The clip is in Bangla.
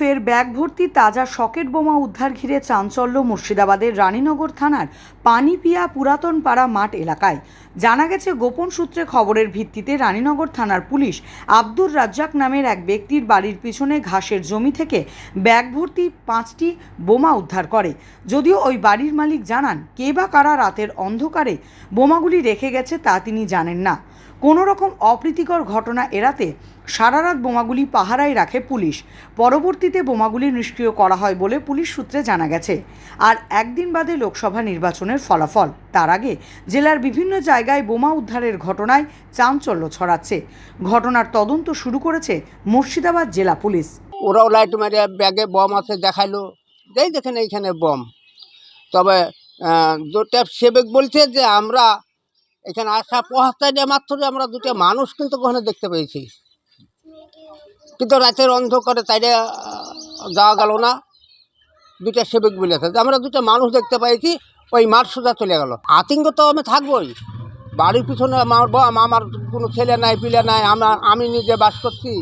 ফের ব্যাগ ভর্তি তাজা সকেট বোমা উদ্ধার ঘিরে চাঞ্চল্য মুর্শিদাবাদের রানীনগর থানার পানিপিয়া পুরাতন পাড়া মাঠ এলাকায়। জানা গেছে, গোপন সূত্রে খবরের ভিত্তিতে রানীনগর থানার পুলিশ আব্দুর রাজ্জাক নামের এক ব্যক্তির বাড়ির পিছনে ঘাসের জমি থেকে ব্যাগ ভর্তি 5টি বোমা উদ্ধার করে। যদিও ওই বাড়ির মালিক জানান, কে বা কারা রাতের অন্ধকারে বোমাগুলি রেখে গেছে তা তিনি জানেন না। কোনো রকম অপ্রীতিকর ঘটনা এড়াতে সারা রাত বোমাগুলি পাহারায় রাখে পুলিশ। পরবর্তীতে বোমাগুলি নিষ্ক্রিয় করা হয় বলে পুলিশ সূত্রে জানা গেছে। আর একদিন বাদে লোকসভা নির্বাচনের ফলাফল, তার আগে জেলার বিভিন্ন জায়গায় বোমা উদ্ধারের ঘটনায় চাঞ্চল্য ছড়াচ্ছে। ঘটনার তদন্ত শুরু করেছে মুর্শিদাবাদ জেলা পুলিশ। ওরাও লাইট মারিয়া ব্যাগে বম আছে দেখাইলো, যেই দেখেন এইখানে বম। তবে দুটা সেবক বলছে যে আমরা এখানে আসা পৌঁছাতে মাত্র আমরা দুটো মানুষ কিন্তু ওখানে দেখতে পেয়েছি, কিন্তু রাতের অন্ধকারে তাইলে যাওয়া গেল না। দুটা সেবক বলেছে যে আমরা দুটো মানুষ দেখতে পেয়েছি, ওই মাঠ সোজা চলে গেল। আতঙ্ক তো আমি থাকবোই, বাড়ির পিছনে আমার কোনো ছেলে নাই পিলে নাই, আমি নিজে বাস করছি।